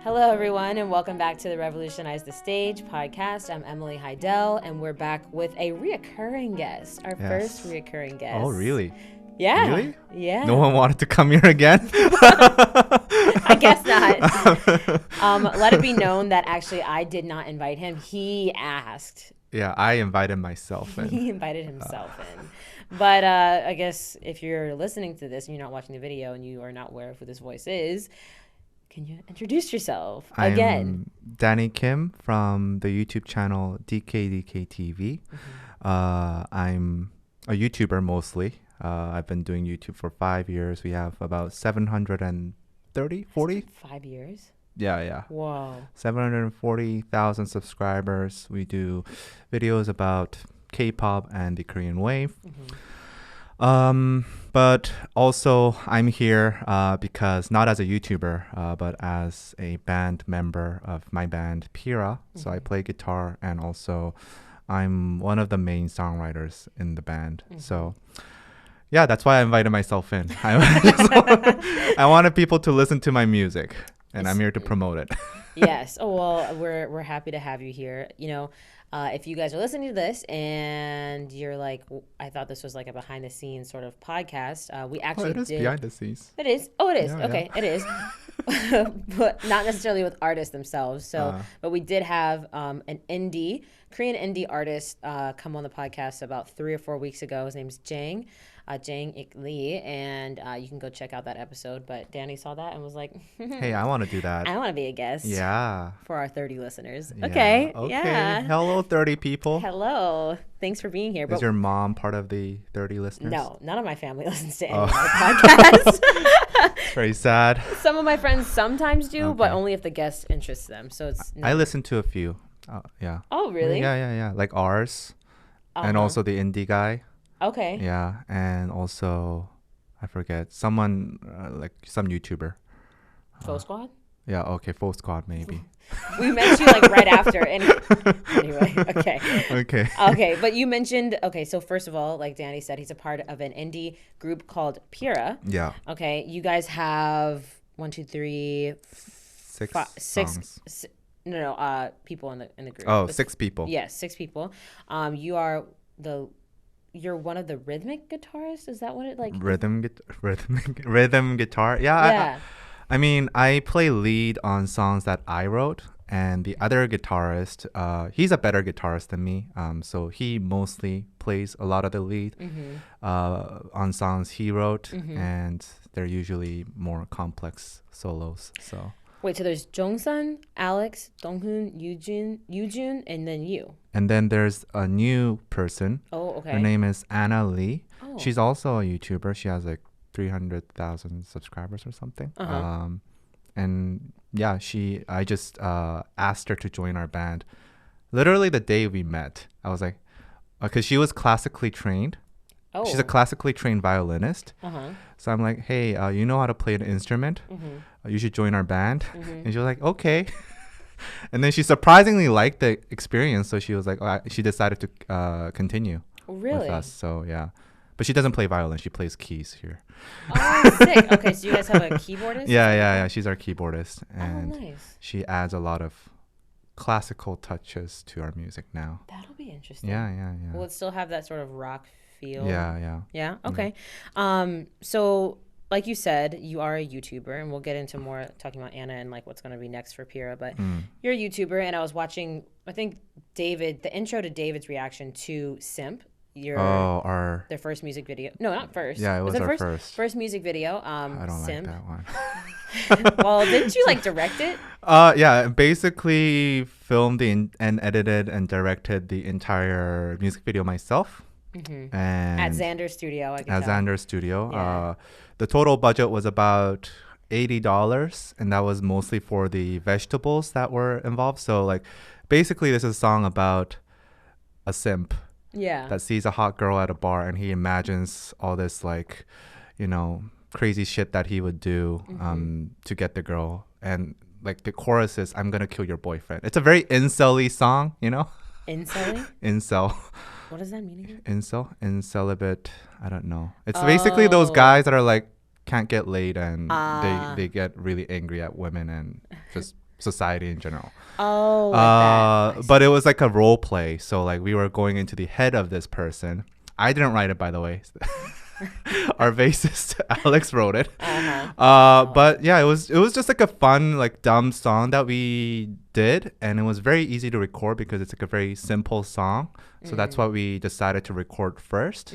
Hello, everyone, and welcome back to the Revolutionize the Stage podcast. I'm Emily Heidel, and we're back with a reoccurring guest, our first reoccurring guest. Oh, really? Yeah. Really? Yeah. No one wanted to come here again? I guess not. Let it be known that actually I did not invite him. He asked. Yeah, I invited myself in. He invited himself in. But I guess if you're listening to this and you're not watching the video and you are not aware of who this voice is, can you introduce yourself again? I'm Danny Kim from the YouTube channel DKDKTV. I'm a YouTuber mostly. I've been doing YouTube for 5 years. We have about 730, 40? 5 years? Yeah. Whoa. 740,000 subscribers. We do videos about K-pop and the Korean wave. But also I'm here because not as a YouTuber, but as a band member of my band PIRA. So I play guitar and also I'm one of the main songwriters in the band. So yeah, that's why I invited myself in. I wanted people to listen to my music and I'm here to promote it. Yes. Oh, well, we're happy to have you here. You know, if you guys are listening to this and you're like, I thought this was like a behind the scenes sort of podcast. We actually it is did. behind the scenes. It is. Oh, it is. Yeah, okay, it is. But not necessarily with artists themselves. So, but we did have an Korean indie artist come on the podcast about 3 or 4 weeks ago. His name's Jang Ik Lee, and you can go check out that episode. But Danny saw that and was like, Hey, I want to do that. I want to be a guest. Yeah. For our 30 listeners. Yeah. Okay. Okay. Yeah. Hello, 30 people. Hello. Thanks for being here. Is your mom part of the 30 listeners? No, none of my family listens to any of my podcasts. Very sad. Some of my friends sometimes do, but only if the guest interests them. So it's. I listen to a few. Yeah. Oh, really? Yeah. Like ours. And also the indie guy. Okay. Yeah. And also, I forget, someone, like some YouTuber. Full Squad? Yeah, okay. Full Squad, maybe. We met you like right after. Anyway, okay. Okay. But you mentioned, so first of all, like Danny said, he's a part of an indie group called PIRA. Yeah. Okay. You guys have 1, 2, 3, Six. People in the group. Oh, 6 people. Yes, 6 people. You're one of the rhythmic guitarists. Is that what it like? Rhythm guitar. Yeah. I mean, I play lead on songs that I wrote, and the other guitarist, he's a better guitarist than me. So he mostly plays a lot of the lead on songs he wrote, and they're usually more complex solos. So. Wait, so there's Jongsun, Alex, Donghoon, Yoojun, and then you. And then there's a new person. Oh, okay. Her name is Anna Lee. Oh. She's also a YouTuber. She has like 300,000 subscribers or something. And yeah, I just asked her to join our band. Literally the day we met, I was like, because she was classically trained. Oh. She's a classically trained violinist. So I'm like, hey, you know how to play an instrument? You should join our band. And she was like, okay. And then she surprisingly liked the experience. So she was like, she decided to continue with us. So yeah. But she doesn't play violin. She plays keys here. Oh, sick. Okay, so you guys have a keyboardist? Yeah. She's our keyboardist. And nice. she adds a lot of classical touches to our music now. That'll be interesting. Yeah. Will it still have that sort of rock feel? Yeah. Yeah? Okay. So like you said, you are a YouTuber, and we'll get into more talking about Anna and like what's going to be next for PIRA. But you're a YouTuber, and I was watching, I think the intro to David's reaction to Simp. Their first music video. No, not first. Yeah, it was our first music video. I don't Simp. like that one. Well, didn't you like direct it? Yeah, basically filmed and edited and directed the entire music video myself. And at Xander's studio, Xander's studio. Yeah. The total budget was about $80, and that was mostly for the vegetables that were involved. So like basically this is a song about a simp that sees a hot girl at a bar, and he imagines all this like, crazy shit that he would do to get the girl. And like the chorus is, I'm gonna kill your boyfriend. It's a very incel-y song, Incel-y? Incel. What does that mean again? Incelibate. I don't know. It's basically those guys that are like can't get laid and they get really angry at women and just society in general. Oh, like that. But it was like a role play. So like we were going into the head of this person. I didn't write it, by the way. Our bassist Alex wrote it. But yeah, it was just like a fun, like dumb song that we did, and it was very easy to record because it's like a very simple song. So that's why we decided to record first.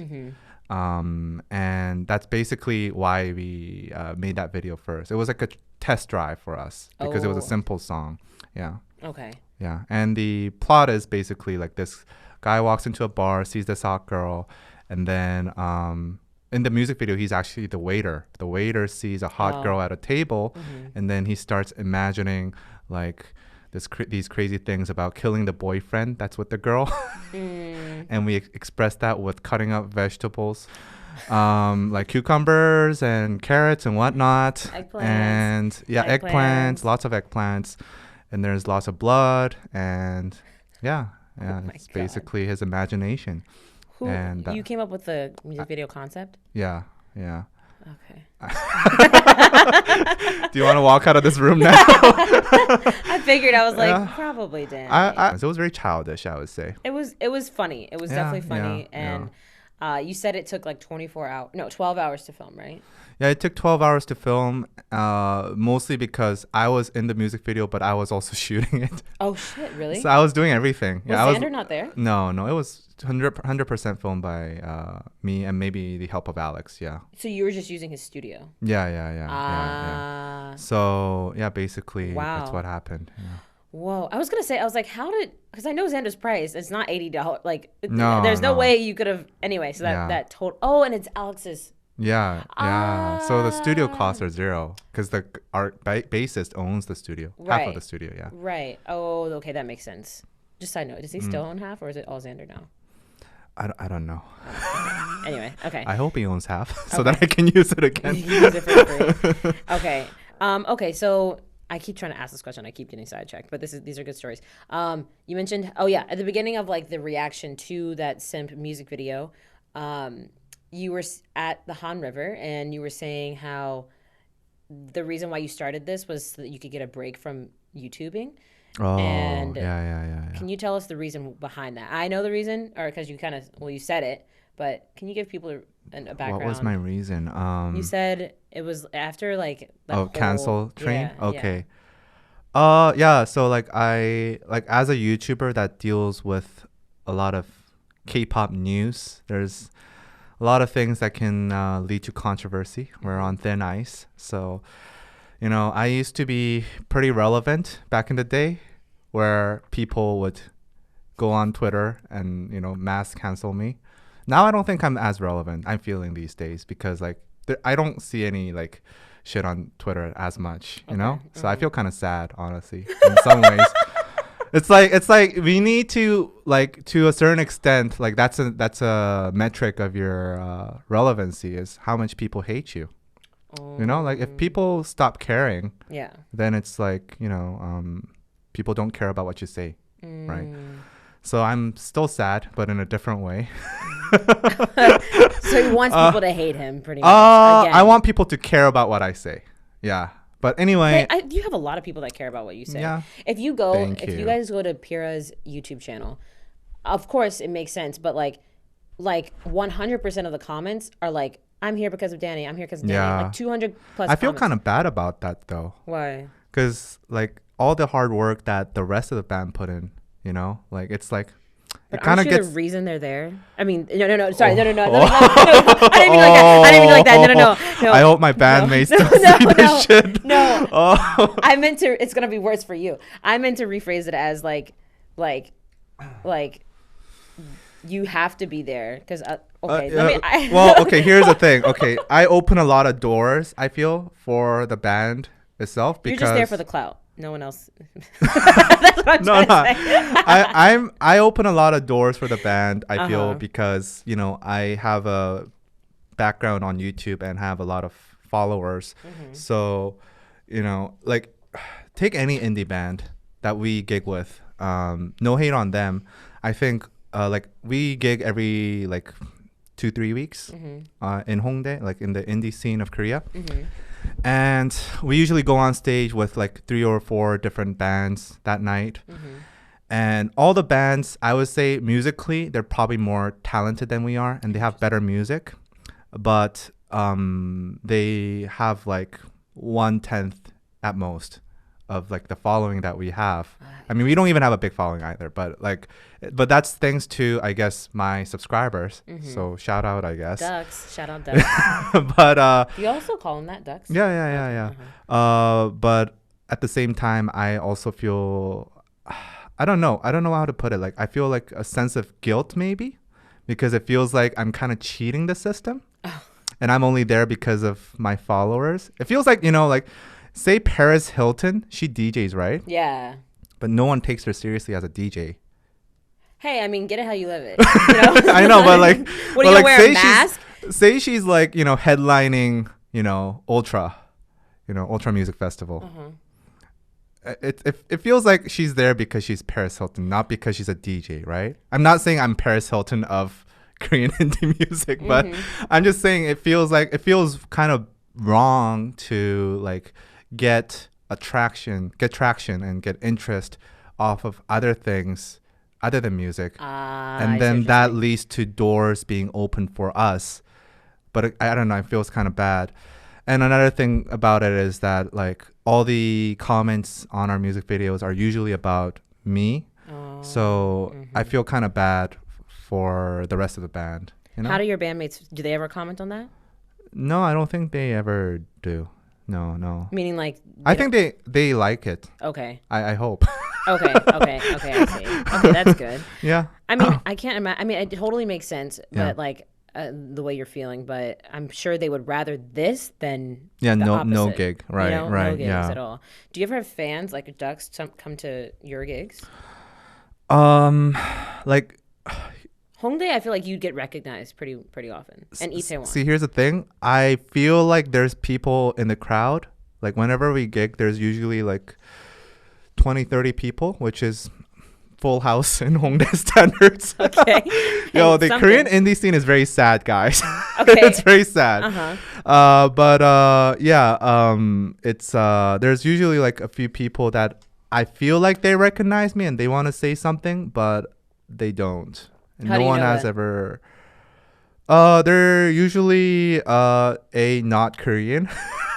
And that's basically why we made that video first. It was like a test drive for us because it was a simple song. Yeah. Okay. Yeah. And the plot is basically like this guy walks into a bar, sees this hot girl, and then in the music video, he's actually the waiter. The waiter sees a hot girl at a table, and then he starts imagining like these crazy things about killing the boyfriend that's with the girl. And we express that with cutting up vegetables, like cucumbers and carrots and whatnot. Eggplants. And yeah, eggplants, lots of eggplants. And there's lots of blood. And yeah, it's basically his imagination. You came up with the music video concept? Yeah, yeah. Okay. Do you want to walk out of this room now? I figured. I was like, probably Dan. So it was very childish, I would say. It was funny. It was definitely funny. And you said it took like 12 hours to film, right? Yeah, it took 12 hours to film, mostly because I was in the music video, but I was also shooting it. Oh, shit, really? So I was doing everything. Was Xander not there? No, it was 100% filmed by me and maybe the help of Alex, yeah. So you were just using his studio? Yeah. So, yeah, basically that's what happened. Yeah. Whoa. I was going to say, because I know Xander's price, it's not $80. Like, no, there's no way you could have, anyway, so that total, and it's Alex's. Yeah. So the studio costs are zero because our bassist owns the studio, half of the studio. Yeah. Right. Oh, okay, that makes sense. Just side note, does he still own half, or is it all Xander now? I don't know. Anyway, okay. I hope he owns half so that I can use it again. Use it for free. Okay. Okay. So I keep trying to ask this question. I keep getting sidetracked, but these are good stories. You mentioned, at the beginning of like the reaction to that simp music video, you were at the Han River and you were saying how the reason why you started this was so that you could get a break from YouTubing. Oh, and yeah. Can you tell us the reason behind that? I know the reason, or because you you said it, but can you give people a background? What was my reason? You said it was after like the cancel train? Yeah, okay. So like as a YouTuber that deals with a lot of K-pop news, there's a lot of things that can lead to controversy. We're on thin ice. So, I used to be pretty relevant back in the day where people would go on Twitter and, mass cancel me. Now I don't think I'm as relevant. I'm feeling these days because like I don't see any like shit on Twitter as much, So I feel kind of sad, honestly, in some ways. It's like we need to like to a certain extent, like that's a metric of your relevancy is how much people hate you. Like if people stop caring, then it's like people don't care about what you say, right? So I'm still sad, but in a different way. So he wants people to hate him, pretty much. I want people to care about what I say. Yeah. But anyway, you have a lot of people that care about what you say. Yeah. If you guys go to PIRA's YouTube channel, of course it makes sense. But like 100% of the comments are like, "I'm here because of Danny. I'm here because of Danny." Yeah. Like 200 plus. I feel kind of bad about that though. Why? Because like all the hard work that the rest of the band put in, like it's like. But aren't you the reason they're there? I mean, no. Sorry, no. I didn't mean like that. No. I hope my bandmates don't see this shit. No. I meant to. It's gonna be worse for you. I meant to rephrase it as like, you have to be there because. Okay. Here's the thing. Okay, I open a lot of doors. I feel for the band itself because you're just there for the clout. No one else. That's what I'm trying to say. I open a lot of doors for the band. I feel because I have a background on YouTube and have a lot of followers. So like take any indie band that we gig with. No hate on them. I think like we gig every like 2-3 weeks in Hongdae, like in the indie scene of Korea. And we usually go on stage with like 3 or 4 different bands that night. And all the bands, I would say musically, they're probably more talented than we are, and they have better music. But they have like 1/10 at most of like the following that we have. I mean, we don't even have a big following either, but that's thanks to, I guess, my subscribers. So shout out, I guess. Ducks. Shout out Ducks. But you also call them that, Ducks? Yeah. But at the same time, I also feel, I don't know how to put it. Like, I feel like a sense of guilt maybe, because it feels like I'm kind of cheating the system. And I'm only there because of my followers. It feels like, like, say Paris Hilton, she DJs, right? Yeah. But no one takes her seriously as a DJ. Hey, I mean, get it how you live it. You know? I know, but like, what do you like, wear a mask? Say she's like, headlining, Ultra Music Festival. It feels like she's there because she's Paris Hilton, not because she's a DJ, right? I'm not saying I'm Paris Hilton of Korean indie music, but I'm just saying it feels kind of wrong to like get traction and get interest off of other things other than music, and then that leads to doors being open for us. But I don't know, it feels kind of bad. And another thing about it is that like all the comments on our music videos are usually about me, so I feel kind of bad for the rest of the band. How do your bandmates, do they ever comment on that? No, I don't think they ever do. No. Meaning like... I think they like it. Okay. I hope. Okay, I see. Okay, that's good. Yeah. I mean, I can't imagine... I mean, it totally makes sense, but like the way you're feeling, but I'm sure they would rather this than the opposite. No gig. Right, right. No gigs yeah. at all. Do you ever have fans like Ducks come to your gigs? Like... Hongdae, I feel like you'd get recognized pretty often. And Itaewon. See, here's the thing. I feel like there's people in the crowd. Like whenever we gig, there's usually like 20-30 people, which is full house in Hongdae standards. Okay. Yo, the Korean indie scene is very sad, guys. Okay. It's very sad. It's there's usually like a few people that I feel like they recognize me and they want to say something, but they don't. And no one has ever. They're usually not Korean.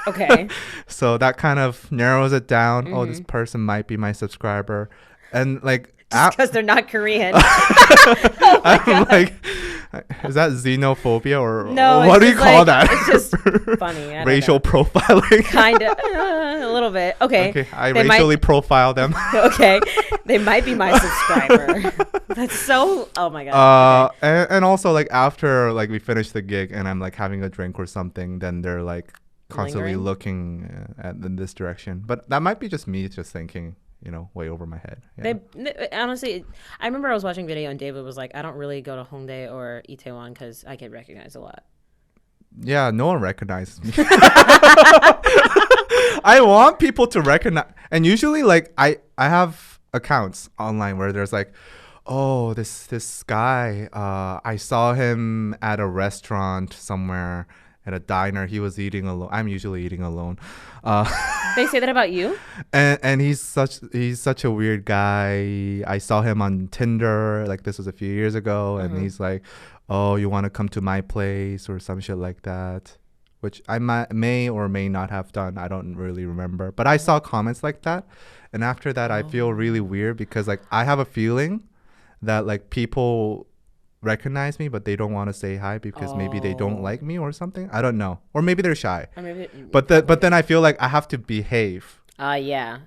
Okay. So that kind of narrows it down. Oh, this person might be my subscriber, and like just because they're not Korean. I'm like, is that xenophobia or no? What do you call that? It's just funny. Racial profiling. Kind of, a little bit. Okay. I racially profile them. Okay, they might be my subscriber. That's so. Oh my god. And also like after like we finish the gig and I'm like having a drink or something, then they're like constantly looking in this direction. But that might be just me just thinking, way over my head. Yeah. They honestly, I remember I was watching a video and David was like, I don't really go to Hongdae or Itaewon because I get recognized a lot. Yeah, no one recognizes me. I want people to recognize, and usually like I have accounts online where there's like, oh, this guy, I saw him at a restaurant somewhere, at a diner. He was eating alone. I'm usually eating alone. They say that about you? And he's such a weird guy. I saw him on Tinder, like this was a few years ago, and he's like, oh, you want to come to my place or some shit like that, which I may or may not have done. I don't really remember, but I saw comments like that, and after that I feel really weird because like I have a feeling that like people recognize me but they don't want to say hi because maybe they don't like me or something. I don't know, or maybe they're shy. Or maybe, but then I feel like I have to behave. Yeah.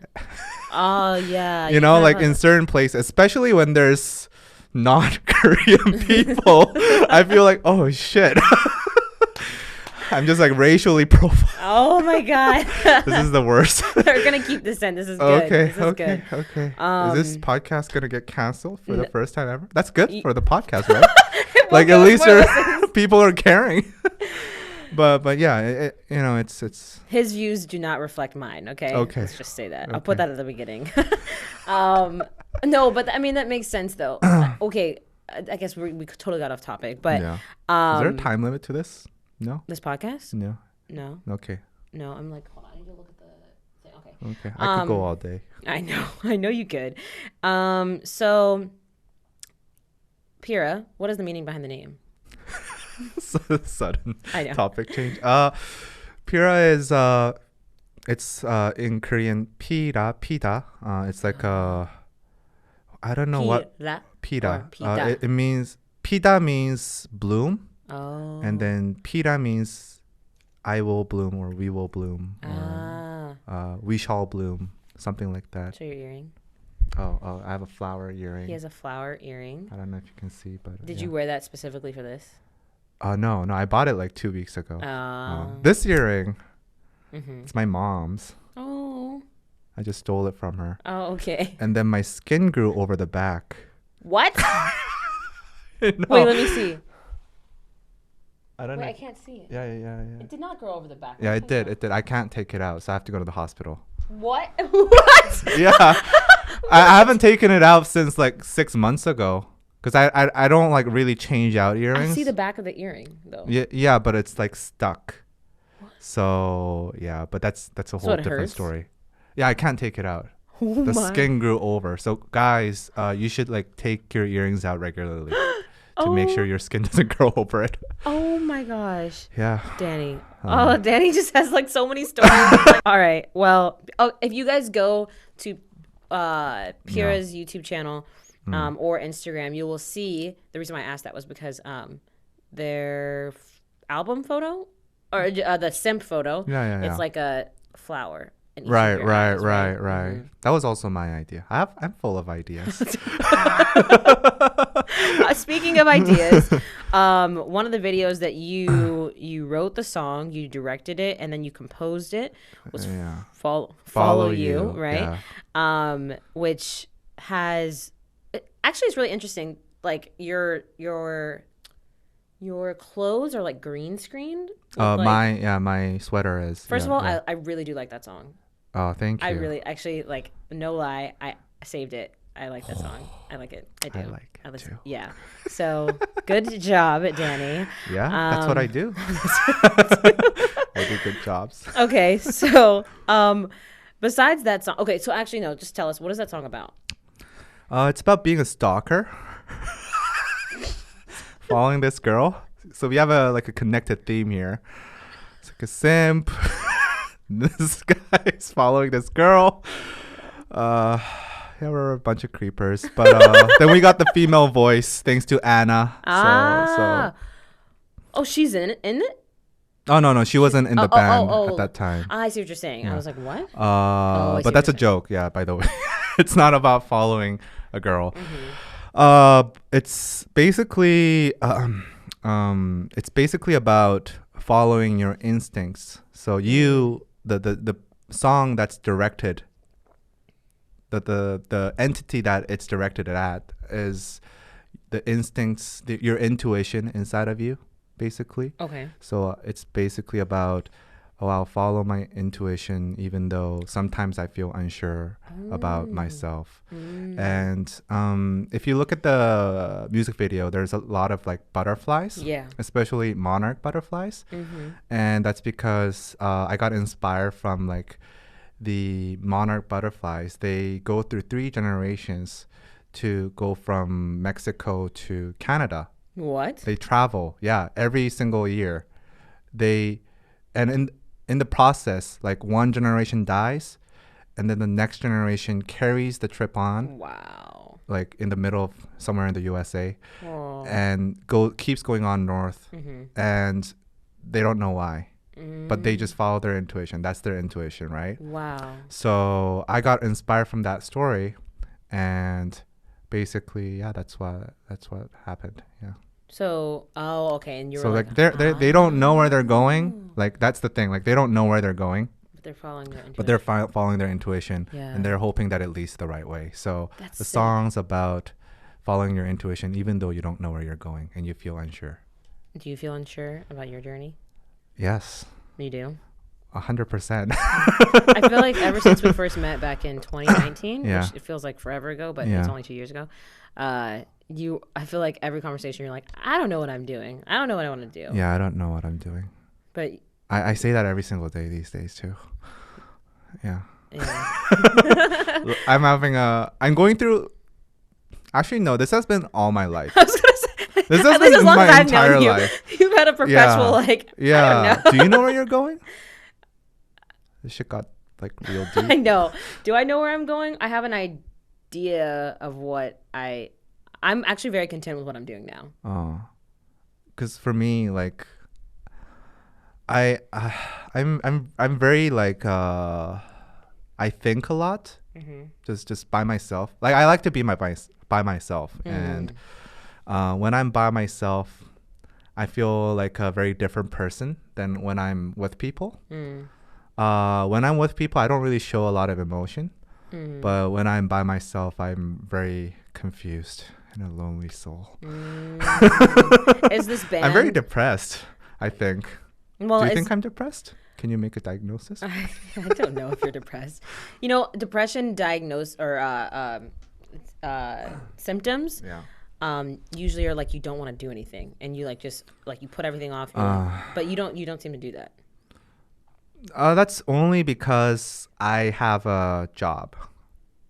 Oh yeah. Like in certain places, especially when there's not Korean people, I feel like, oh shit. I'm just like racially profiled. Oh my god. This is the worst. We're gonna keep this in. This is good. Okay. This is good. Is this podcast gonna get canceled for the first time ever? That's good for the podcast, right? Like at least people are caring. But yeah, it's his views do not reflect mine. Okay. Let's just say that. I'll put that at the beginning. No, but I mean that makes sense though. Okay. I guess we totally got off topic, but Yeah. Is there a time limit to this? No. this podcast? No. No. Okay. No. I'm like, hold on. I need to look at the thing. Okay. Okay. I could go all day. I know. I know you could. So, PIRA, what is the meaning behind the name? Sudden I know. topic change. PIRA is it's in Korean PIRA, pita. It's like I don't know what PIRA. It means pita means bloom. Oh. And then PIRA means I will bloom or we will bloom or we shall bloom, something like that. Show your earring. Oh, I have a flower earring. He has a flower earring. I don't know if you can see, but Did you wear that specifically for this? No, I bought it like 2 weeks ago. Oh. This earring, it's my mom's. Oh. I just stole it from her. Oh, okay. And then my skin grew over the back. What? No. Wait, let me see. I don't know. I can't see it. Yeah. It did not grow over the back. Yeah, it did. I can't take it out, so I have to go to the hospital. What? What? Yeah. I haven't taken it out since like 6 months ago. Because I don't like really change out earrings. I see the back of the earring though. Yeah, but it's like stuck. What? So yeah, but that's a whole different story. Yeah, I can't take it out. Oh the skin grew over. So guys, you should like take your earrings out regularly to make sure your skin doesn't grow over it. Oh my gosh. Yeah. Danny. Danny just has like so many stories. All right. Well, if you guys go to PIRA's YouTube channel or Instagram, you will see the reason why I asked that was because their album photo or the simp photo. Yeah. It's like a flower. Right. Mm-hmm. That was also my idea. I'm full of ideas. Speaking of ideas, one of the videos that you wrote the song, you directed it, and then you composed it was Follow You, right? Yeah. Which has actually it's really interesting. Like your clothes are like green screened. My sweater is. First of all, I really do like that song. Oh, thank you. I really actually like. No lie, I saved it. I like that song. I like it. I do. I like it too. Yeah. So good job, Danny. Yeah, that's what I do. I do good jobs. Okay, so besides that song, okay, so actually no, just tell us, what is that song about? It's about being a stalker, following this girl. So we have a connected theme here. It's like a simp. This guy's following this girl. Yeah, we're a bunch of creepers. But then we got the female voice thanks to Anna. So. Oh, she's in it? Oh, no. She wasn't in the band at that time. I see what you're saying. Yeah. I was like, what? But that's a joke, yeah, by the way. It's not about following a girl. It's basically about following your instincts. So the song that's directed, the entity that it's directed at is the instincts, your intuition inside of you, basically. Okay. So it's basically about, I'll follow my intuition even though sometimes I feel unsure about myself. And if you look at the music video, there's a lot of like butterflies, especially monarch butterflies. And that's because I got inspired from like the monarch butterflies. They go through 3 generations to go from Mexico to Canada. What? They travel, every single year. In the process, like one generation dies, and then the next generation carries the trip on. Wow. Like in the middle of somewhere in the USA, and keeps going on north, and they don't know why, but they just follow their intuition. That's their intuition, right? Wow. So I got inspired from that story, and basically, that's what happened. Yeah. So, okay, and you're like they don't know where they're going. Like that's the thing. Like they don't know where they're going. But they're following their intuition. But they're following their intuition, and they're hoping that it leads the right way. So the song's about following your intuition, even though you don't know where you're going and you feel unsure. Do you feel unsure about your journey? Yes. You do? 100%. I feel like ever since we first met back in 2019, which it feels like forever ago, but it's only 2 years ago. I feel like every conversation you're like, I don't know what I'm doing. I don't know what I want to do. Yeah, I don't know what I'm doing. But I say that every single day these days too. Yeah. I'm going through. Actually, no. This has been all my life. I was gonna say, This has at least been as long my as I've entire known you, life. you've had a perpetual like. Yeah. I don't know. Do you know where you're going? This shit got like real deep. I know. Do I know where I'm going? I have an idea of what I'm actually very content with what I'm doing now. Oh, because for me, like, I'm very like I think a lot, just by myself. Like I like to be by myself, and when I'm by myself, I feel like a very different person than when I'm with people. When I'm with people, I don't really show a lot of emotion, but when I'm by myself, I'm very confused and a lonely soul. Is this band? I'm very depressed, I think. Well, do you think I'm depressed? Can you make a diagnosis? I don't know if you're depressed. You know, depression diagnose or symptoms. Yeah. Usually are like you don't want to do anything, and you like just like you put everything off. But you don't seem to do that. That's only because I have a job,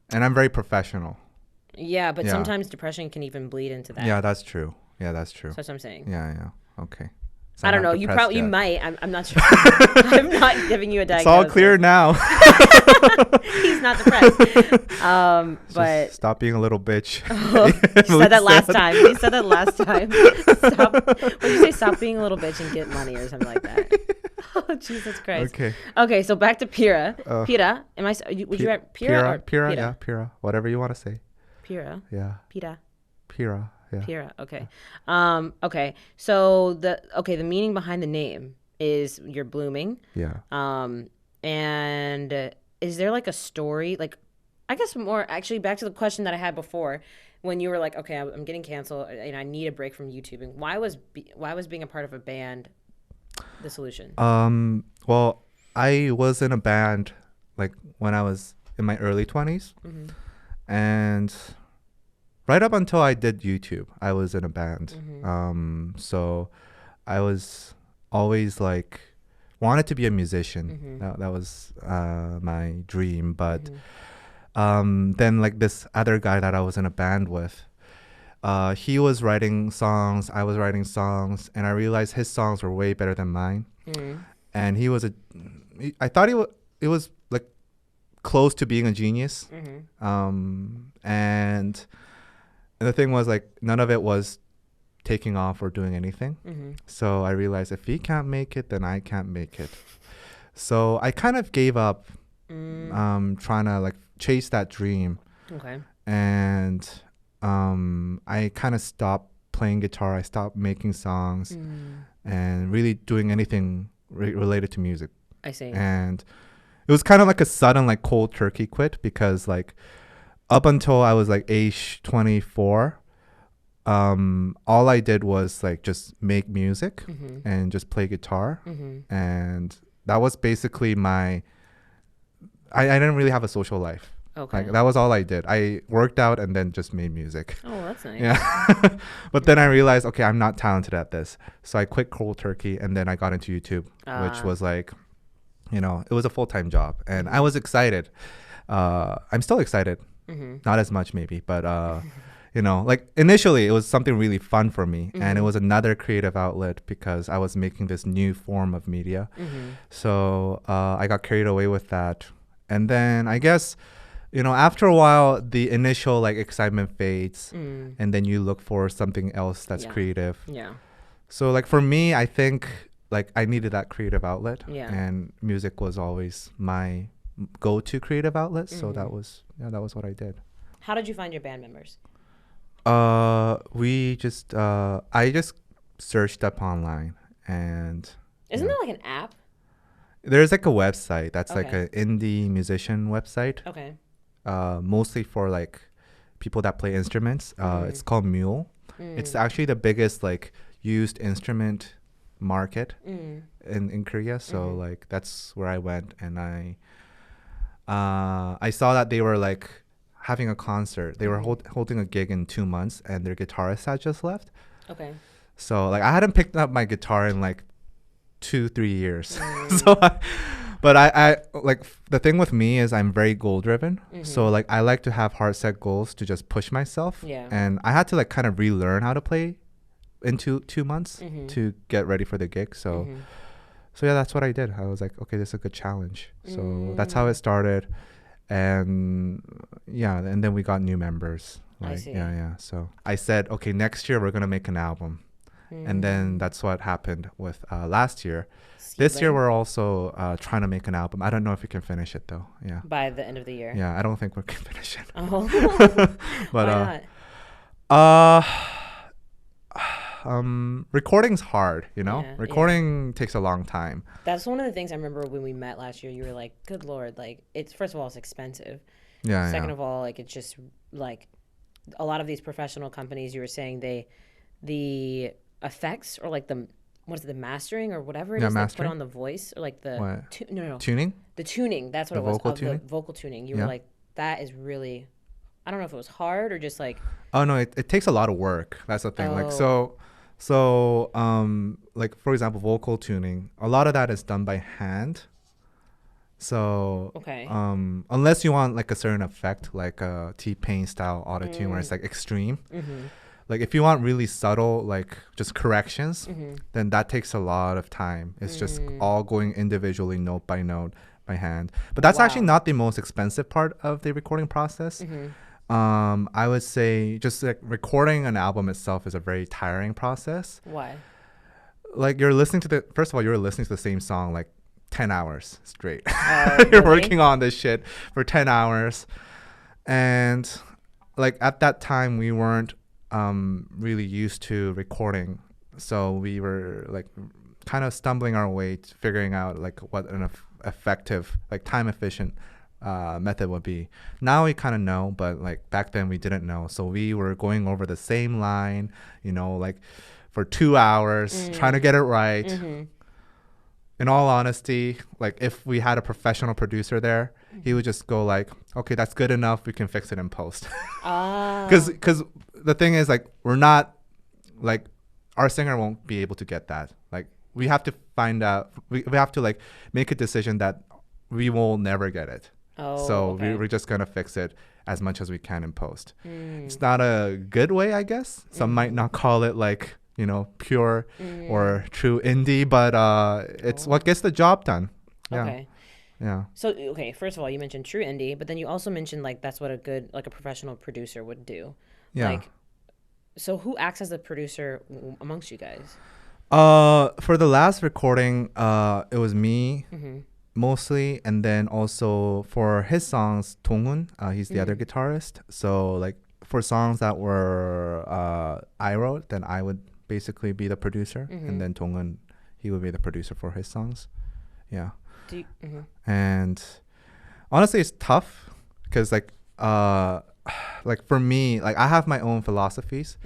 and I'm very professional. Yeah, but sometimes depression can even bleed into that. Yeah, that's true. So that's what I'm saying. Yeah. Okay. So I don't know. You might. I'm not sure. I'm not giving you a diagnosis. It's all clear now. He's not depressed. But stop being a little bitch. You said that last time. You said that last time. Stop. What did you say? Stop being a little bitch and get money or something like that. Oh, Jesus Christ. Okay. So back to PIRA. PIRA. Would you write PIRA? PIRA. Yeah, PIRA. Whatever you want to say. PIRA. Yeah. PIRA. PIRA. Yeah. PIRA. Okay. Okay. So the meaning behind the name is you're blooming. Yeah. And is there like a story? Like, I guess more actually back to the question that I had before, when you were like, okay, I'm getting canceled and I need a break from YouTubing. Why was being a part of a band the solution? Well, I was in a band like when I was in my early 20s, and right up until I did YouTube, I was in a band. So I was always like wanted to be a musician. That was my dream. But then like this other guy that I was in a band with, he was writing songs, I was writing songs, and I realized his songs were way better than mine. And I thought it was like close to being a genius. And the thing was like none of it was taking off or doing anything. So I realized if he can't make it, then I can't make it. So I kind of gave up trying to like chase that dream. And I kind of stopped playing guitar. I stopped making songs and really doing anything related to music. I see. And it was kind of like a sudden like cold turkey quit, because like up until I was like age 24, all I did was like just make music and just play guitar. And that was basically I didn't really have a social life. Like that was all I did. I worked out and then just made music. Oh, that's nice. Yeah. But then I realized, okay, I'm not talented at this. So I quit cold turkey and then I got into YouTube, which was like, it was a full-time job. And I was excited. I'm still excited. Not as much maybe, but like initially it was something really fun for me, and it was another creative outlet because I was making this new form of media. So I got carried away with that. And then I guess, after a while, the initial like excitement fades, and then you look for something else that's creative. Yeah. So like for me, I think like I needed that creative outlet, and music was always my go-to creative outlet. So that was what I did. How did you find your band members? I just searched up online, and isn't there like an app? There's like a website that's like an indie musician website. Okay. Mostly for like people that play instruments. It's called Mule. It's actually the biggest like used instrument market in Korea. So like that's where I went, and I saw that they were like having a concert. They were holding a gig in 2 months, and their guitarist had just left. Okay. So like I hadn't picked up my guitar in like 2-3 years. So but I like the thing with me is I'm very goal driven. So like I like to have hard set goals to just push myself. Yeah. And I had to like kind of relearn how to play in 2 months to get ready for the gig. So so yeah, that's what I did. I was like, okay, this is a good challenge. So that's how it started. And yeah, and then we got new members. Like, I see. Yeah. So I said, okay, next year we're gonna make an album. And then that's what happened with last year. This year we're also trying to make an album. I don't know if we can finish it though. Yeah. By the end of the year. Yeah, I don't think we can finish it. Oh. But why not? Recording's hard, you know. Yeah, Recording takes a long time. That's one of the things I remember when we met last year. You were like, "Good Lord, like it's first of all, it's expensive. Yeah. Second of all, like it's just like a lot of these professional companies. You were saying the effects or like the mastering or whatever it is they put on the voice or like the tuning. The tuning. That's what it was. Vocal tuning? The vocal tuning. You were like, that is really. I don't know if it was hard or just like. Oh no, it takes a lot of work. That's the thing. Oh. Like like for example, vocal tuning. A lot of that is done by hand. So okay. Unless you want like a certain effect, like a T-Pain style auto-tune where it's like extreme. Like if you want really subtle, like just corrections, then that takes a lot of time. It's just all going individually, note by note, by hand. But that's actually not the most expensive part of the recording process. I would say just like recording an album itself is a very tiring process. Why? Like you're listening to the same song like 10 hours straight. Really? You're working on this shit for 10 hours. And like at that time we weren't really used to recording, so we were like kind of stumbling our way to figuring out like what an effective, like time efficient method would be. Now we kind of know, but like back then we didn't know, so we were going over the same line, you know, like for 2 hours trying to get it right. In all honesty, like if we had a professional producer there, he would just go like, okay, that's good enough, we can fix it in post. Because the thing is, like, we're not, like, our singer won't be able to get that. Like, we have to find out, we have to, like, make a decision that we will never get it. So we're just going to fix it as much as we can in post. It's not a good way, I guess. Some might not call it, like, you know, pure or true indie, but it's what gets the job done. Yeah. Okay. Yeah. So, okay, first of all, you mentioned true indie, but then you also mentioned, like, that's what a professional producer would do. Yeah. Like, so who acts as the producer amongst you guys? For the last recording, it was me mostly, and then also for his songs, Dong-un, he's the other guitarist. So, like, for songs that were I wrote, then I would basically be the producer, and then Dong-un, he would be the producer for his songs. Yeah. And honestly, it's tough because like for me, like I have my own philosophies.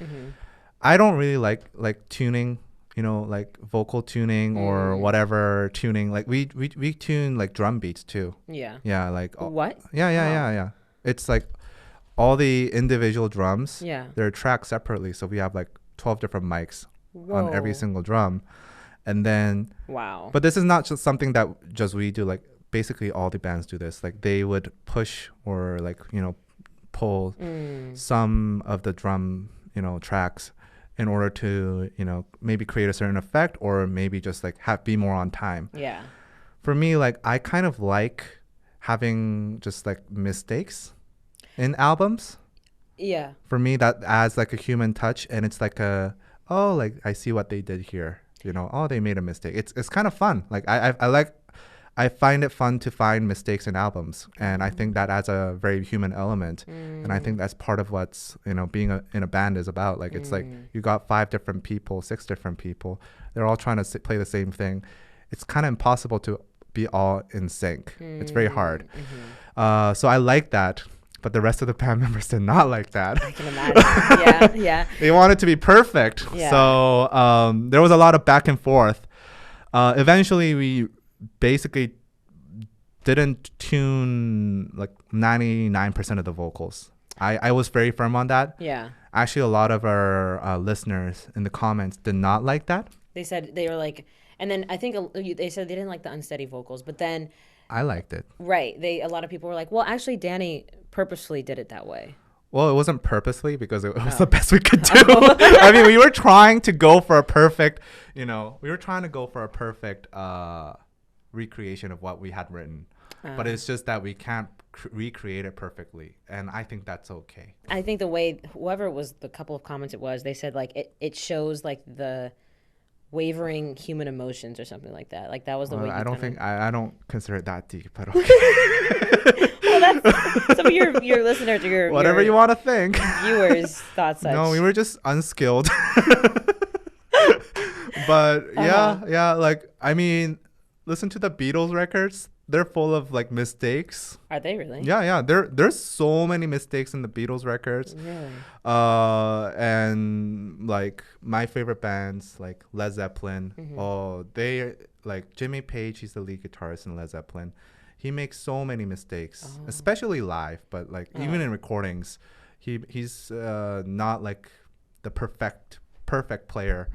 I don't really like tuning, you know, like vocal tuning or whatever tuning. Like we tune like drum beats too. Yeah, like what? Yeah. It's like all the individual drums. Yeah, they're tracked separately, so we have like 12 different mics on every single drum. And then but this is not just something that just we do. Like basically all the bands do this. Like they would push or like, you know, pull some of the drum, you know, tracks in order to, you know, maybe create a certain effect or maybe just like be more on time. Yeah. For me, like I kind of like having just like mistakes in albums. Yeah. For me, that adds like a human touch, and it's like like I see what they did here. You know, oh, they made a mistake. It's kind of fun. Like I find it fun to find mistakes in albums, and I think that adds a very human element. And I think that's part of what's, you know, being in a band is about. Like it's like you got 5 different people, 6 different people. They're all trying to play the same thing. It's kind of impossible to be all in sync. It's very hard. So I like that. But the rest of the band members did not like that. I can imagine. Yeah. They wanted to be perfect. Yeah. So there was a lot of back and forth. Eventually, we basically didn't tune like 99% of the vocals. I was very firm on that. Yeah. Actually, a lot of our listeners in the comments did not like that. They said they were like, and then I think they said they didn't like the unsteady vocals, but then I liked it. right, a lot of people were like, well, actually, Danny purposefully did it that way. Well, it wasn't purposely because it was the best we could do. I mean, we were trying to go for a perfect, recreation of what we had written. But it's just that we can't recreate it perfectly. And I think that's okay. I think the way, whoever it was, the couple of comments it was, they said like it shows like the wavering human emotions or something like that. Like that was the way you I don't consider it that deep. But okay. Well, that's some of your listeners or your whatever you want to think. Viewers thought such. No, we were just unskilled. But yeah, like I mean, listen to the Beatles records. They're full of like mistakes. Are they really? Yeah. There's so many mistakes in the Beatles records. Really? And like my favorite bands like Led Zeppelin. They like Jimmy Page. He's the lead guitarist in Led Zeppelin. He makes so many mistakes, especially live. But like even in recordings, he's not like the perfect player.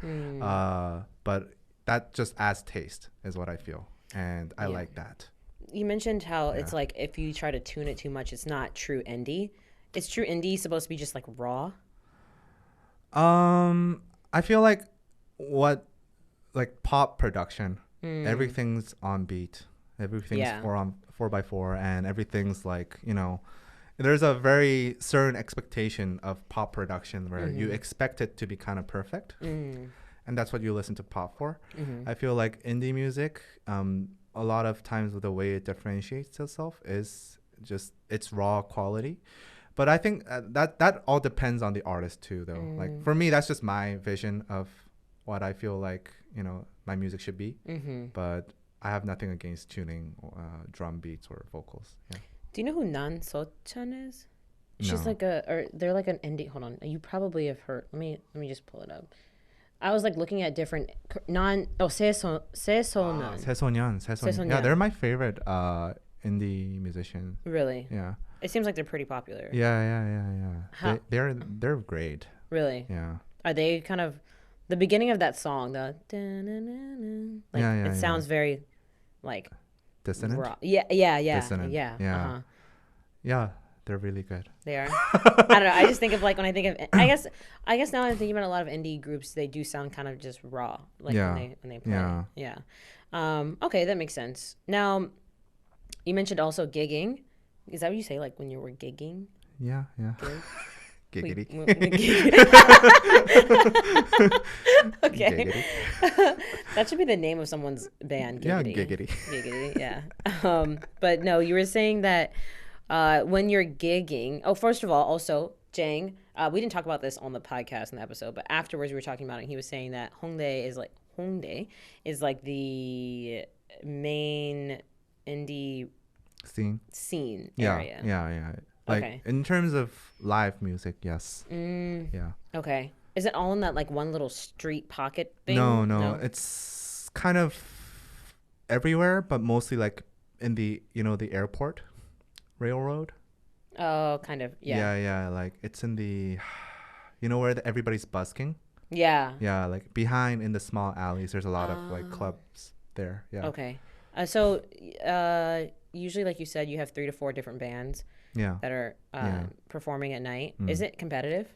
But that just adds taste, is what I feel, and I like that. You mentioned how it's like if you try to tune it too much, it's not true indie. Is true indie supposed to be just like raw? I feel like pop production, everything's on beat, everything's 4x4, and everything's like, there's a very certain expectation of pop production where you expect it to be kind of perfect, and that's what you listen to pop for. I feel like indie music, a lot of times the way it differentiates itself is just its raw quality. But I think that all depends on the artist too, though. Like for me, that's just my vision of what I feel like, my music should be. But I have nothing against tuning drum beats or vocals. Yeah. Do you know who Nan So-chan is? She's No. they're like an indie. Hold on, you probably have heard. Let me just pull it up. I was like looking at different Sesonan. Sesonan. Yeah, they're my favorite indie musician. Really? Yeah. It seems like they're pretty popular. Yeah. They're great. Really? Yeah. Are they kind of the beginning of that song? The it sounds very like dissonant. raw. Yeah. Dissonant. Yeah. Yeah, they're really good. They are. I don't know. I just think of like when I think of. I guess now I'm thinking about a lot of indie groups. They do sound kind of just raw, like when they play. Yeah. Okay, that makes sense. Now, you mentioned also gigging. Is that what you say? Like when you were gigging? Yeah. Giggity. Okay. Giggity. That should be the name of someone's band. Giggity. Yeah, giggity. Giggity. Yeah. But no, you were saying that. When you're gigging, first of all, also, Jang, we didn't talk about this on the podcast in the episode, but afterwards we were talking about it, and he was saying that Hongdae is like the main indie scene area. Yeah. Like in terms of live music, yes. Yeah. Okay. Is it all in that like one little street pocket thing? No. It's kind of everywhere, but mostly like in the the airport. Railroad. Oh, kind of. Yeah. Like it's in the, where everybody's busking. Yeah. Yeah, like behind in the small alleys, there's a lot of like clubs there. Yeah. Okay. So usually, like you said, you have 3 to 4 different bands. Yeah. That are performing at night. Is it competitive?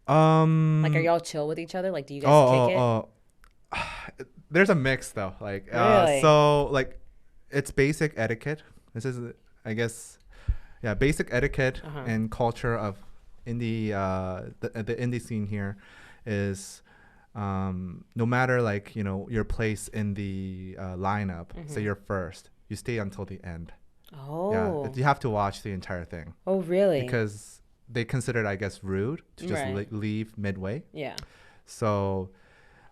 Like, are y'all chill with each other? Like, do you guys kick it? There's a mix though. Like, really? So like, it's basic etiquette. This is, I guess, basic etiquette and culture of indie. The indie scene here is, no matter like your place in the lineup. Say you're first, you stay until the end. Oh. Yeah, you have to watch the entire thing. Oh, really? Because they consider it, I guess, rude to just leave midway. Yeah. So,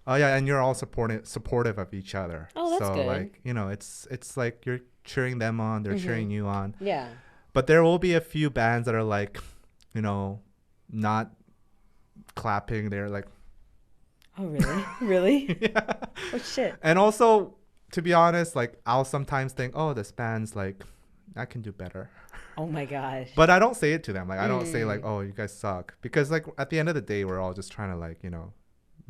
and you're all supportive of each other. Oh, that's good. So like it's like you're cheering them on, they're cheering you on. Yeah. But there will be a few bands that are like, not clapping. They're like, oh really? Really? Yeah. Oh shit. And also, to be honest, like I'll sometimes think, oh, this band's like, I can do better. Oh my gosh. But I don't say it to them. Like I don't say like, oh, you guys suck, because like at the end of the day, we're all just trying to like,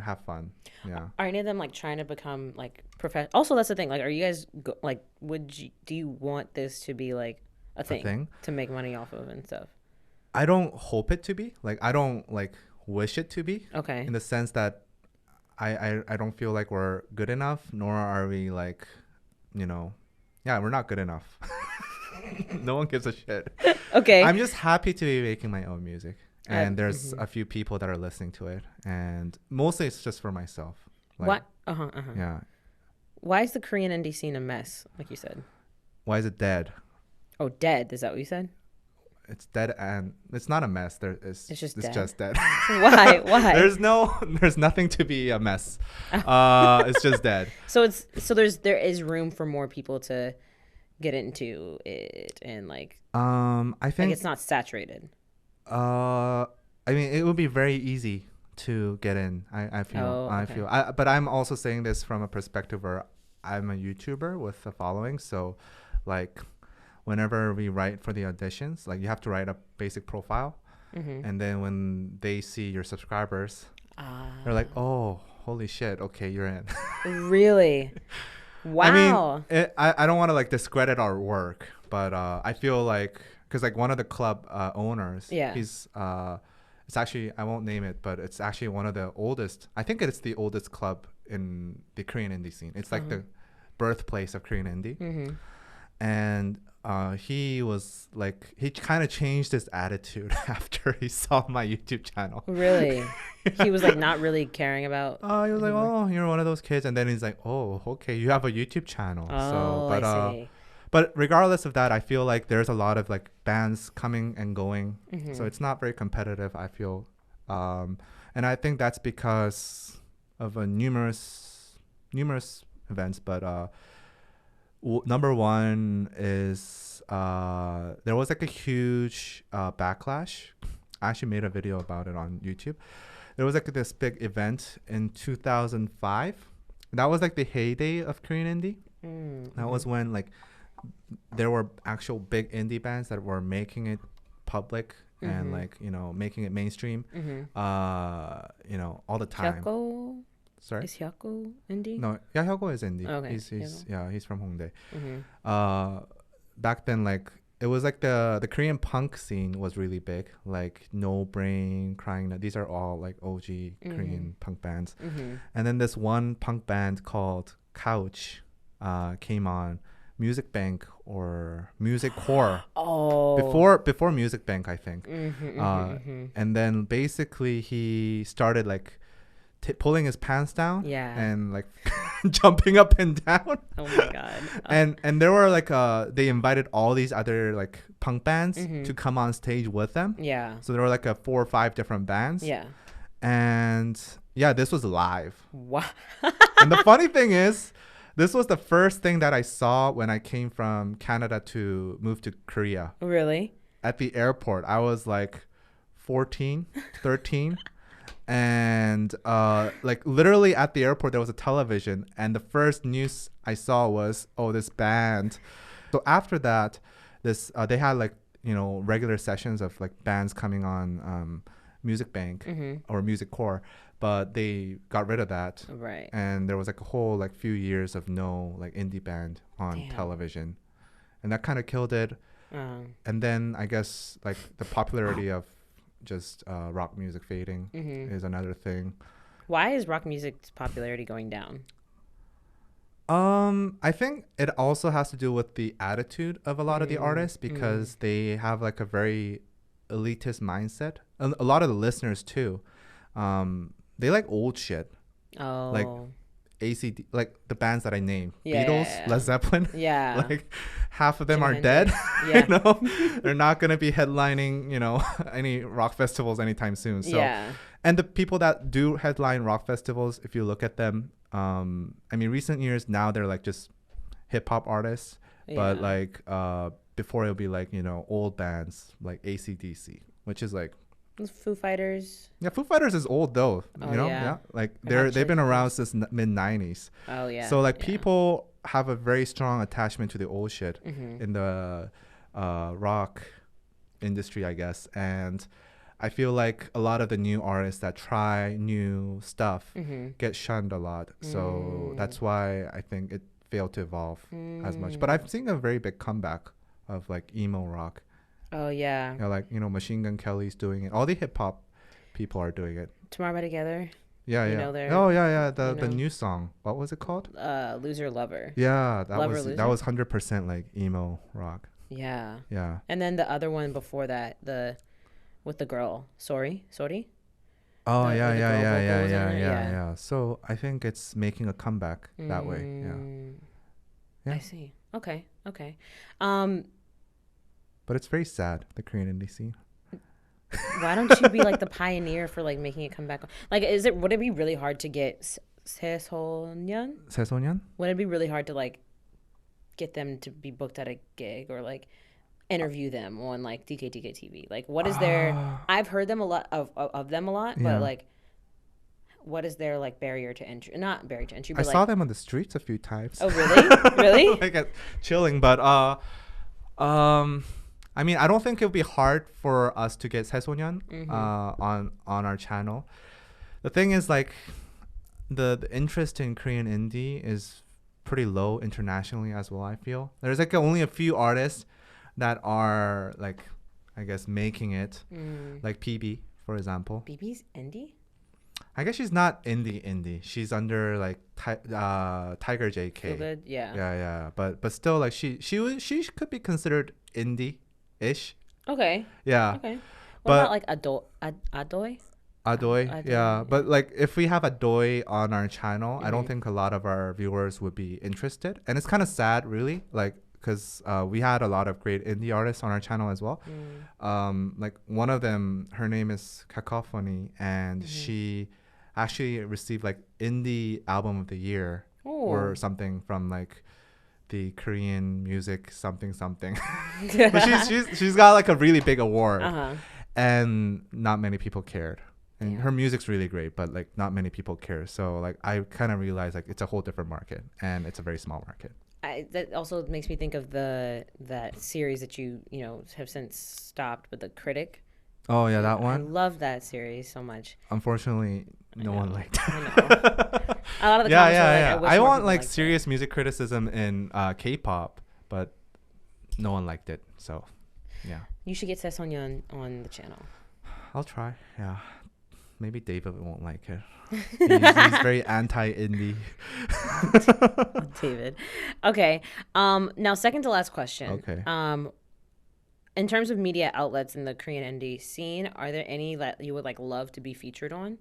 have fun. Yeah. Are any of them like trying to become like professional? Also, that's the thing. Like, are you guys like, do you want this to be like a thing to make money off of and stuff? I don't hope it to be. Like I don't like wish it to be. Okay. In the sense that I don't feel like we're good enough, nor are we like, yeah, we're not good enough. No one gives a shit. Okay. I'm just happy to be making my own music. And there's a few people that are listening to it. And mostly it's just for myself. Like, what? Yeah. Why is the Korean indie scene a mess, like you said? Why is it dead? Oh, dead. Is that what you said? It's dead, and it's not a mess. It's just dead. Why? There's nothing to be a mess. It's just dead. So there is room for more people to get into it, and like I think like it's not saturated. I mean, it would be very easy to get in. I feel. But I'm also saying this from a perspective where I'm a YouTuber with a following. So, like, whenever we write for the auditions, like you have to write a basic profile, and then when they see your subscribers, they're like, "Oh, holy shit! Okay, you're in." Really? Wow. I mean, I don't want to like discredit our work, but I feel like, because like one of the club owners, he's it's actually, I won't name it, but it's actually one of the oldest. I think it's the oldest club in the Korean indie scene. It's like the birthplace of Korean indie, and he was like, he kind of changed his attitude after he saw my YouTube channel. Really? He was like not really caring about. He was like, "Oh, you're one of those kids," and then he's like, "Oh, okay, you have a YouTube channel." I see. But regardless of that, I feel like there's a lot of like bands coming and going, so it's not very competitive, I feel, and I think that's because of numerous events. But number one is there was like a huge backlash. I actually made a video about it on YouTube. There was like this big event in 2005. That was like the heyday of Korean indie. That was when like there were actual big indie bands that were making it public and like, making it mainstream, all the time. Hyoko? Sorry? Is Hyoko indie? No, yeah, Hyoko is indie. Okay. He's from Hongdae. Back then, like, it was like the Korean punk scene was really big. Like No Brain, Crying. These are all like OG Korean punk bands. And then this one punk band called Couch came on Music Bank or Music Core. Before Music Bank, I think. And then basically he started like pulling his pants down and like jumping up and down. Oh my god. And there were like they invited all these other like punk bands to come on stage with them. So there were like 4 or 5 different bands. And this was live. Wow. And the funny thing is, this was the first thing that I saw when I came from Canada to move to Korea. Really? At the airport. I was like 14, 13. And like literally at the airport there was a television, and the first news I saw was, oh, this band. So after that, this they had like regular sessions of like bands coming on Music Bank or Music Core, but they got rid of that, right? And there was like a whole like few years of no like indie band on television, and that kind of killed it. And then I guess like the popularity of just rock music fading is another thing. Why is rock music's popularity going down? I think it also has to do with the attitude of a lot of the artists, because they have like a very elitist mindset. A lot of the listeners too, they like old shit. Like ACD, like the bands that I named, Beatles, Led Zeppelin. Like half of them are dead. They're not gonna be headlining any rock festivals anytime soon. So and the people that do headline rock festivals, if you look at them, I mean recent years now they're like just hip hop artists, but like before it'll be like old bands like AC/DC, which is like Foo Fighters. Yeah, Foo Fighters is old though. Like they've been around since mid 90s. Oh yeah. So like people have a very strong attachment to the old shit in the rock industry, I guess. And I feel like a lot of the new artists that try new stuff get shunned a lot. So that's why I think it failed to evolve as much. But I've seen a very big comeback of like emo rock. Oh, yeah. Yeah, like, you know, Machine Gun Kelly's doing it. All the hip hop people are doing it. Tomorrow by Together. Yeah, You yeah. know, they're- Oh, yeah, yeah. The you know. new song. What was it called? Loser Lover. Yeah, that Lover, was Loser? that was 100% like emo rock. Yeah. Yeah. And then the other one before that, with the girl. Sorry? Oh, The- yeah, with the yeah, girl yeah, yeah, vocals in yeah, there? yeah, Yeah. yeah. So I think it's making a comeback that way. Yeah. Yeah. I see. Okay. But it's very sad, the Korean indie scene. Why don't you be like the pioneer for like making it come back? Like, would it be really hard to get Seoul? 세소년? Would it be really hard to like get them to be booked at a gig or like interview them on like DKDKTV? Like, what is their? I've heard them a lot of them a lot, Yeah. but like, what is their like barrier to entry? Not barrier to entry, I but like, saw them on the streets a few times. oh really? Really? Like chilling, but I mean, I don't think it would be hard for us to get 세소년 on our channel. The thing is, like, the interest in Korean indie is pretty low internationally as well. I feel there's like only a few artists that are like, I guess, making it, like PB, for example. BB's indie? I guess she's not indie. She's under like Tiger JK. Feel good? Yeah. Yeah. But still, like she could be considered indie-ish. Okay. Yeah. Okay. What But- about like Adoy? Adoy, Adoy, yeah. But like if we have Adoy on our channel, I don't Mm-hmm. think a lot of our viewers would be interested. And it's kind of sad, really, like because we had a lot of great indie artists on our channel as well. Like one of them, her name is Cacophony, and Mm-hmm. she actually received like indie album of the year or something from like the Korean music something. But she's got like a really big award, and not many people cared. And Yeah. her music's really great, but like not many people care. So like I kind of realized like it's a whole different market, and it's a very small market. That also makes me think of that series that you know have since stopped with The Critic. Oh yeah, that I one. love that series so much. Unfortunately, no one liked it. I know. A lot of the comments were like, Yeah. wish I more want people like liked it. serious music criticism in K-pop, but no one liked it. So yeah, You should get Sesonyeon on the channel. I'll try. Yeah, maybe David won't like it. He's very anti-indie. David. Okay. Now, second to last question. Okay. In terms of media outlets in the Korean indie scene, are there any that you would like love to be featured on?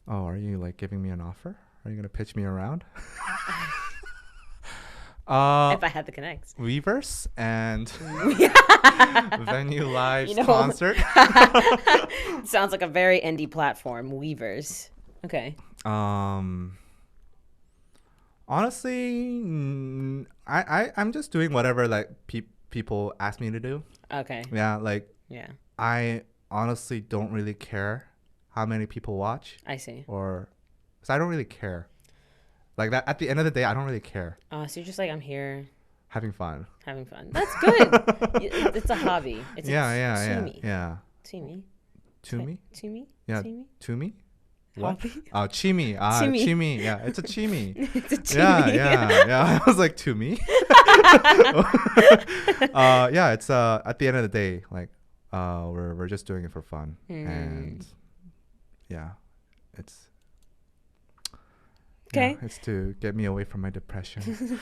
Oh, are you like giving me an offer? Are you gonna pitch me around? If I had the connects. Weverse and VenewLive You know- concert. Sounds like a very indie platform, Weavers. Okay. Honestly, I'm just doing whatever like people ask me to do. Okay. Yeah, like Yeah. I honestly don't really care how many people watch, I see. or because I don't really care. Like that, at the end of the day, I don't really care. So you're just like, I'm here Having fun. having fun. That's good. It's a hobby. It's Yeah. To me. To me? To me. Yeah. To me. To me? What? Hobby? Oh, chimi. Chimi. Chimi. Yeah, it's a chimi. It's a chimney. Yeah. I was like, to me? Yeah, it's at the end of the day, like we're just doing it for fun. And yeah, it's Okay. yeah, it's to get me away from my depression.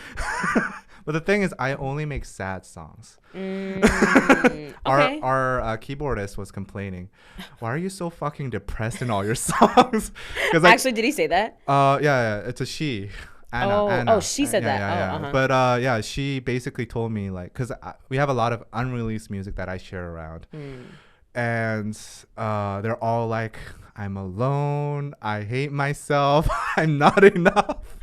But the thing is, I only make sad songs. Okay. Our keyboardist was complaining, "Why are you so fucking depressed in all your songs?" Because Actually, did he say that? yeah, it's a she. Anna. Oh, she said that. Yeah. Oh, uh-huh. But yeah, she basically told me like, because we have a lot of unreleased music that I share around, and they're all like, "I'm alone. I hate myself. I'm not enough."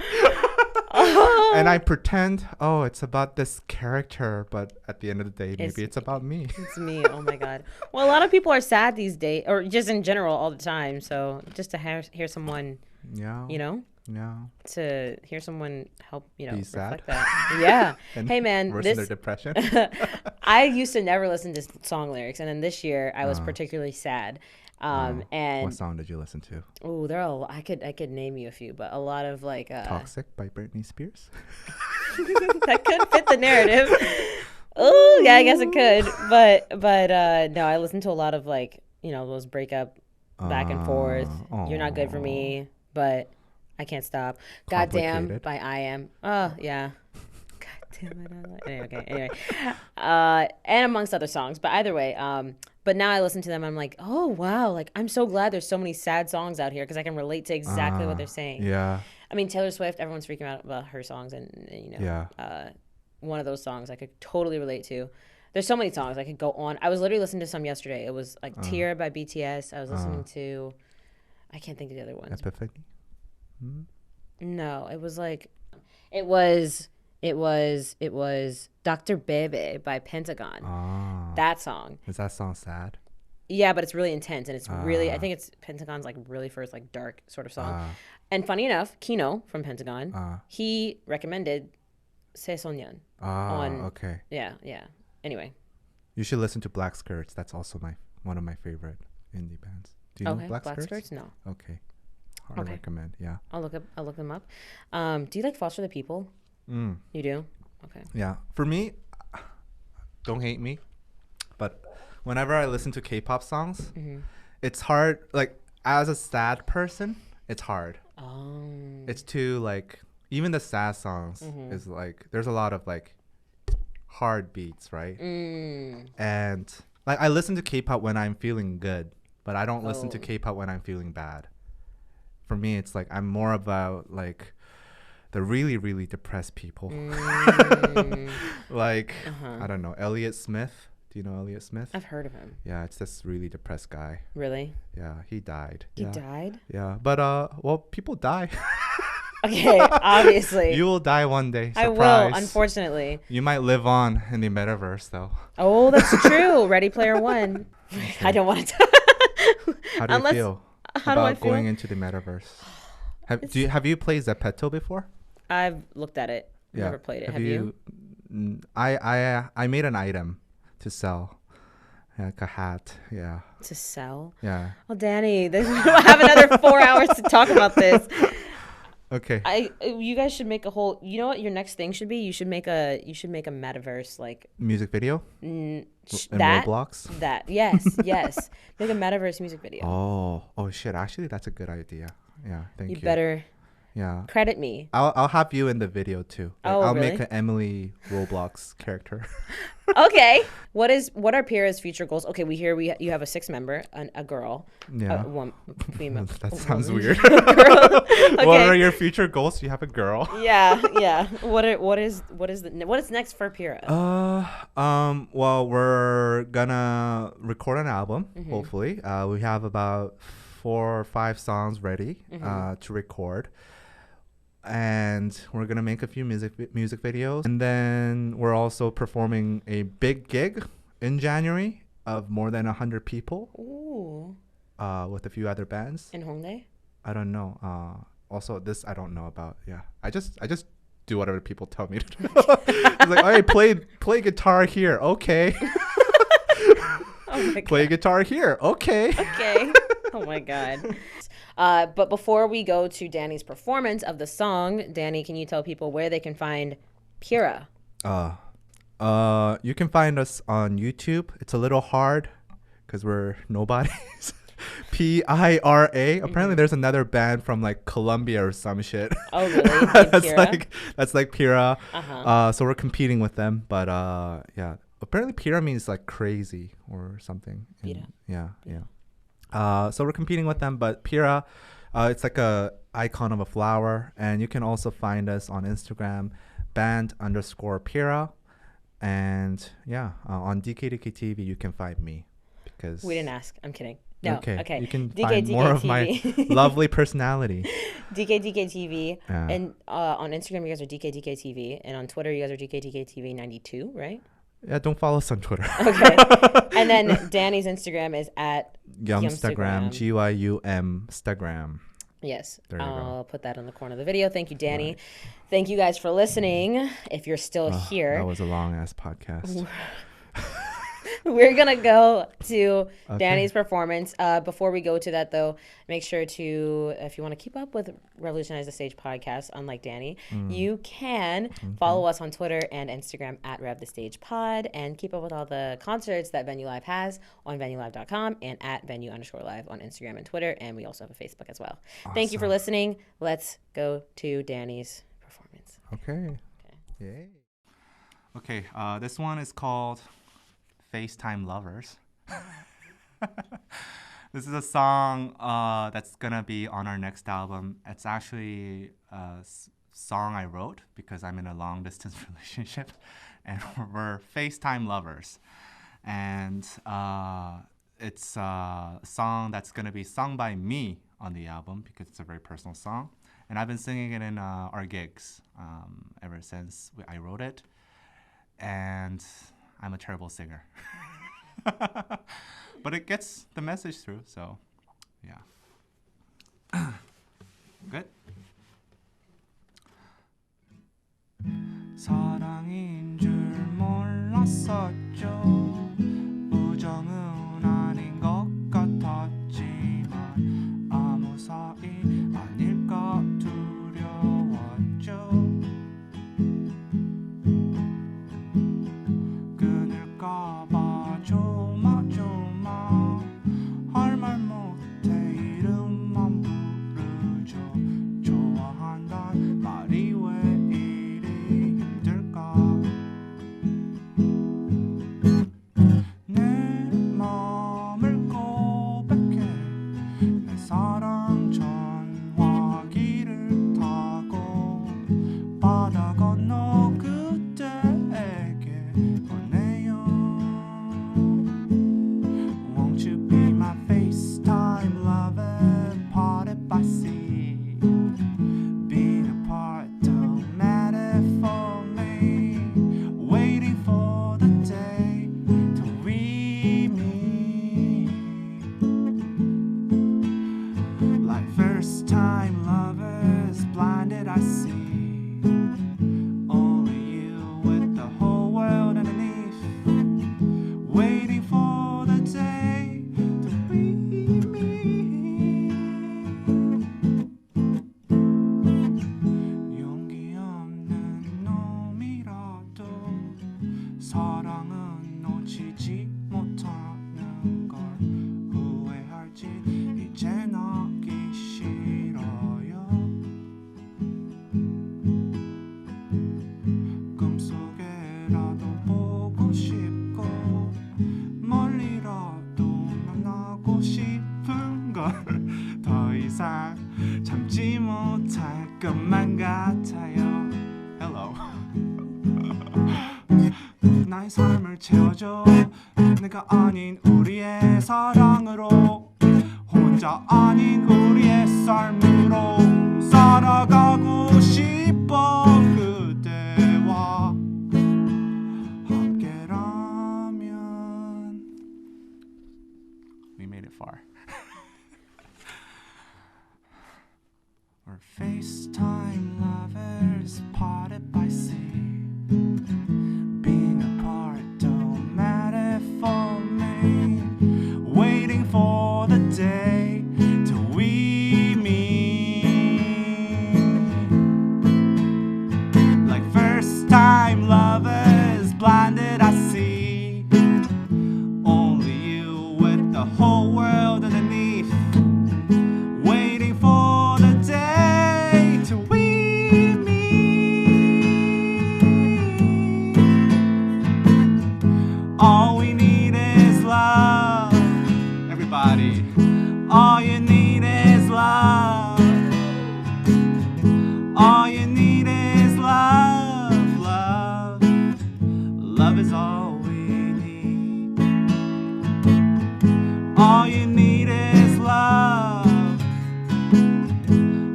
And I pretend, oh, it's about this character, but at the end of the day, maybe it's about me. It's me. Oh my God. Well, a lot of people are sad these days, or just in general all the time. So just to hear someone, Yeah. you know, Yeah. to hear someone help, Be reflect sad. that. Yeah. And Hey man, worsen their depression. I used to never listen to song lyrics, and then this year I was Uh, particularly sad. what And song did you listen to? oh, there are I could name you a few, but a lot of like Toxic by Britney Spears. that could fit the narrative. Oh yeah, I guess it could, but no, I listened to a lot of like those breakup back and forth. You're not good for me, but I can't stop. Goddamn Complicated. by I Am. Oh yeah. God damn it. Anyway. And amongst other songs, but either way, but now I listen to them, I'm like, oh wow, like I'm so glad there's so many sad songs out here because I can relate to exactly what they're saying. Yeah. I mean, Taylor Swift, everyone's freaking out about her songs, and Yeah. one of those songs I could totally relate to. There's so many songs I could go on. I was literally listening to some yesterday. It was like Tear by BTS. I was listening to, I can't think of the other ones. Epiphany. No, it was like, it was Dr. Bebe by Pentagon. That song. Is that song sad? Yeah, but it's really intense, and it's really, I think it's Pentagon's like really first like dark sort of song. And funny enough, Kino from Pentagon, he recommended Seonyeon on. Okay. Yeah. Anyway. You should listen to Black Skirts. That's also one of my favorite indie bands. Do you know Black Skirts? No. Okay. I recommend. Yeah. I'll look them up. Do you like Foster the People? You do? Okay. Yeah. For me, don't hate me, but whenever I listen to K-pop songs, it's hard. Like as a sad person, it's hard. Oh. It's too like even the sad songs is like there's a lot of like hard beats, right? And like I listen to K-pop when I'm feeling good, but I don't listen to K-pop when I'm feeling bad. For me, it's like I'm more about like the really, really depressed people. Like, I don't know, Elliott Smith. Do you know Elliott Smith? I've heard of him. Yeah, it's this really depressed guy. Really? Yeah, he died. He died? Yeah, but well, people die. Okay, obviously. You will die one day. Surprise. I will, unfortunately. You might live on in the metaverse, though. Oh, that's true. Ready Player One. Okay. I don't want to. How do you feel about going into the metaverse? Have you played Zepeto before? I've looked at it. Never played it. Have you? I made an item to sell, like a hat. Yeah. To sell? Yeah. Well, Danny, we don't have another 4 hours to talk about this. Okay. You guys should make a whole. You know what your next thing should be? You should make a metaverse like music video. Roblox. That yes. Make a metaverse music video. Oh shit! Actually, that's a good idea. Yeah. Thank you. You better. Yeah. Credit me. I'll have you in the video too. Like, I'll really? make an Emily Roblox character. Okay. What are PIRA's future goals? Okay, you have a 6th member, a girl. Yeah. One female. That sounds weird. Okay. What are your future goals? You have a girl. Yeah. What is next for PIRA? Well, we're gonna record an album. Hopefully, we have about 4 or 5 songs ready to record. And we're gonna make a few music videos, and then we're also performing a big gig in January of more than 100 people. Ooh. With a few other bands. In Hongdae? I don't know. Also, this I don't know about. Yeah, I just do whatever people tell me to do. It's like, hey, play guitar here, okay. Oh my Play guitar here, okay. Okay. Oh my god. But before we go to Danny's performance of the song, Danny, can you tell people where they can find PIRA? You can find us on YouTube. It's a little hard because we're nobodies. PIRA. Apparently, there's another band from like Colombia or some shit. Oh, really? that's like PIRA. So we're competing with them, but yeah. Apparently, PIRA means like crazy or something. Yeah. So we're competing with them, but PIRA, it's like a icon of a flower, and you can also find us on Instagram, band_PIRA, and on DKDKTV you can find me because we didn't ask. I'm kidding. No. Okay. You can find more of my lovely personality. DKDKTV, and on Instagram you guys are DKDKTV, and on Twitter you guys are DKDKTV92, right? Yeah, don't follow us on Twitter. Okay. And then Danny's Instagram is at Yumstagram, GYUM Instagram. Yes, There you I'll go. put that in the corner of the video. Thank you, Danny. Right. Thank you guys for listening. If you're still That here, was a long ass podcast. we're gonna go to Okay. Danny's performance. Before we go to that, though, make sure to, if you want to keep up with Revolutionize the Stage podcast, unlike Danny, you can follow us on Twitter and Instagram at Rev the Stage Pod, and keep up with all the concerts that VenewLive has on VenewLive.com and at Venue_Live on Instagram and Twitter, and we also have a Facebook as well. Thank you for listening. Let's go to Danny's performance. Okay. Yay. Okay. This one is called FaceTime Lovers. This is a song that's gonna be on our next album. It's actually a song I wrote because I'm in a long distance relationship, and we're FaceTime lovers. And it's a song that's gonna be sung by me on the album because it's a very personal song. And I've been singing it in our gigs ever since I wrote it. And I'm a terrible singer. But it gets the message through, so yeah. Good? 사랑인 줄 몰랐었죠. 우정은 아닌 것 같았지만 아무 사이 아닐까 두려웠죠. 끊을까봐 조마조마 할 말 못해 이름만 부르죠. 좋아한단 말이 왜 이리 힘들까. 내 맘을 고백해 내 사랑 전화기를 타고 바다 건너 그대에게 보내요. Won't you be my FaceTime lover, parted by sea? Being apart don't matter for me. Waiting for the day to we meet. Like first time lovers, blinded I see. Only you with the whole world underneath. Waiting for the day to we meet. 용기 없는 놈이라도 사랑은 놓치지 못하는 걸 후회할지 이젠 알기 싫어요. 꿈속에라도 보고 싶고 멀리라도 만나고 싶은 걸 더 이상 참지 못할 것만 같아요. Hello. 나의 삶을 채워줘. 내가 아닌 우리의 사랑으로 혼자 아닌 우리의 삶으로 살아가고 싶어. 그대와 함께라면. We made it far. We're FaceTime lovers, parted by sea. Being apart don't matter for me. Waiting for the day till we meet. Like first time lovers, blinded I see. Only you with the whole world underneath. Waiting for the day till we meet. All we need is love. Everybody. All you need is love. All you need is love. Love. Love is all we need. All you need is love.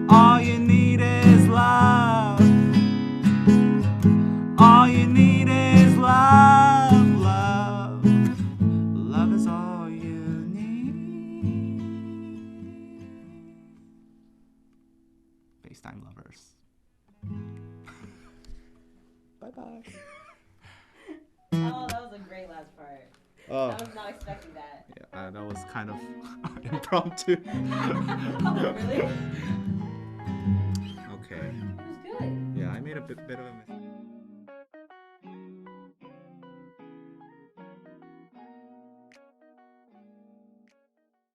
All you need is love. All you need is love. Love. Love is all you need. Oh, that was a great last part. Oh, I was not expecting that. yeah, that was kind of impromptu. Oh, really? Okay. It was good. Yeah, I made a bit of a mistake.